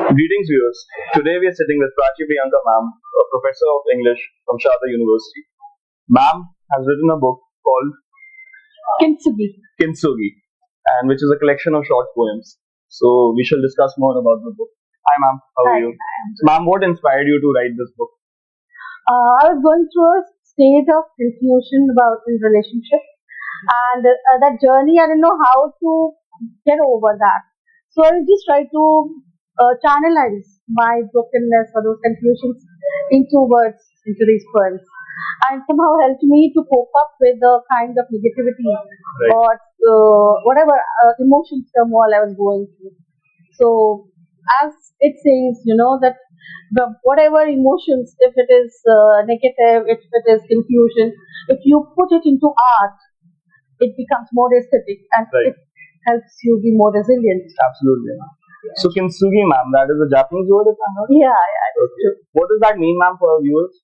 Greetings, viewers. Today we are sitting with Prachi Priyanka, ma'am, a professor of English from Sharda University. Ma'am has written a book called Kintsugi. Kintsugi, and which is a collection of short poems. So we shall discuss more about the book. Hi, ma'am. How are Hi. you? Ma'am, what inspired you to write this book? I was going through a stage of confusion about in relationship, and that journey, I didn't know how to get over that. So I just try to channelize my brokenness or those confusions into words, into these poems, and somehow helped me to cope up with the kind of negativity Right. or whatever emotions turmoil I was going through. So, as it says, that whatever emotions, if it is negative, if it is confusion, if you put it into art, it becomes more aesthetic and Right. it helps you be more resilient. Absolutely, ma'am. So Kintsugi, ma'am, that is a Japanese word, if I'm not wrong? Yeah, that's Okay. true. What does that mean, ma'am, for our viewers?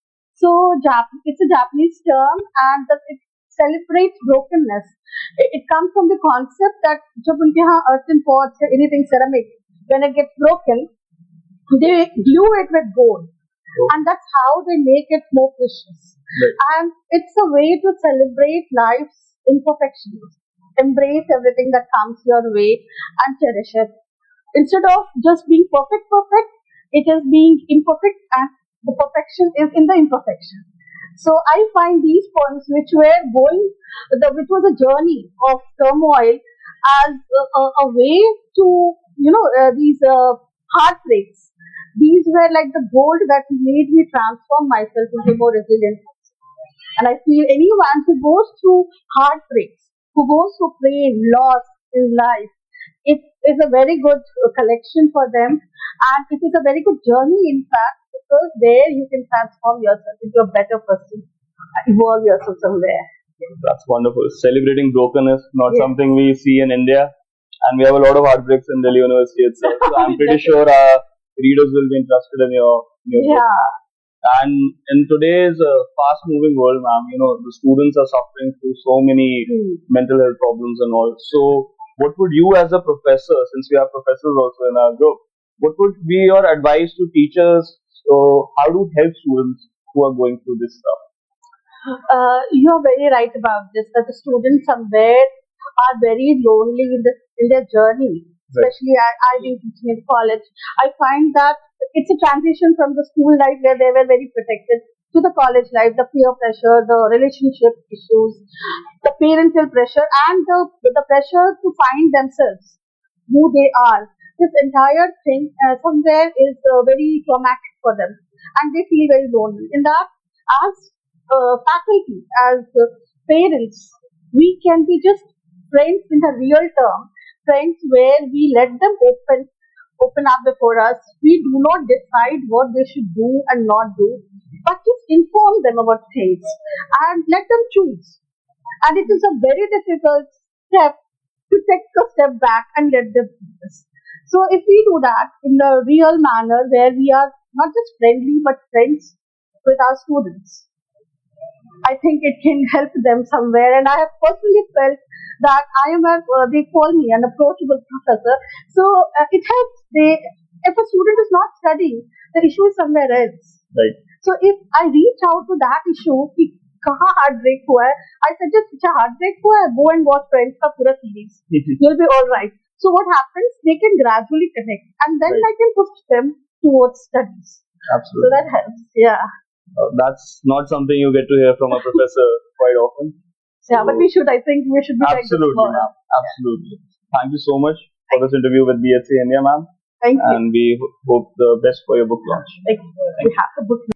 So, it's a Japanese term and it celebrates brokenness. It comes from the concept that जब उनके यहाँ earthen pots or anything ceramic, when it gets broken, they glue it with gold. Oh. And that's how they make it more precious. Right. And it's a way to celebrate life's imperfections, embrace everything that comes your way, and cherish it. Instead of just being perfect, it is being imperfect, and the perfection is in the imperfection. So I find these poems, which were which was a journey of turmoil, as a way to these heartbreaks. These were like the gold that made me transform myself into a more resilient person. And I feel anyone who goes through heartbreaks, who goes through pain, loss in life, it is a very good collection for them, and it is a very good journey, in fact, because there you can transform yourself into a better person, evolve yourself somewhere. That's wonderful. Celebrating brokenness, not Yes. something we see in India. And we have a lot of heartbreaks in Delhi University itself. So I'm pretty sure our readers will be interested in your book. Yeah. And in today's fast-moving world, ma'am, the students are suffering through so many Hmm. mental health problems and all. So what would you as a professor, since we have professors also in our group, what would be your advice to teachers? So how to help students who are going through this stuff? You are very right about this. That the students somewhere are very lonely in their journey. Especially I've been teaching in college. I find that it's a transition from the school life where they were very protected to the college life, the peer pressure, the relationship issues, the parental pressure, and the pressure to find themselves who they are. This entire thing somewhere is very traumatic for them, and they feel very lonely. In that, as faculty, as parents, we can be just friends in the real term, friends where we let them open up before us. We do not decide what they should do and not do, but just inform them about things and let them choose. And it is a very difficult step to take a step back and let them do this. So if we do that in a real manner where we are not just friendly but friends with our students, I think it can help them somewhere. And I have personally felt that I am they call me an approachable professor. So it helps. If a student is not studying, the issue is somewhere else. Right. So if I reach out to that issue, कि कहाँ heartbreak हुआ है, I suggest अच्छा heartbreak हुआ है, go and watch Friends का पूरा series. You'll be all right. So what happens? They can gradually connect, and then Right. I can push them towards studies. So Absolutely. that helps. Yeah. That's not something you get to hear from a professor quite often. Yeah, but we should. I think we should be like this Absolutely, more. ma'am. Absolutely. Thank you so much for this interview with BHC India, ma'am. Thank you. And we hope the best for your book launch. Like, we have to book.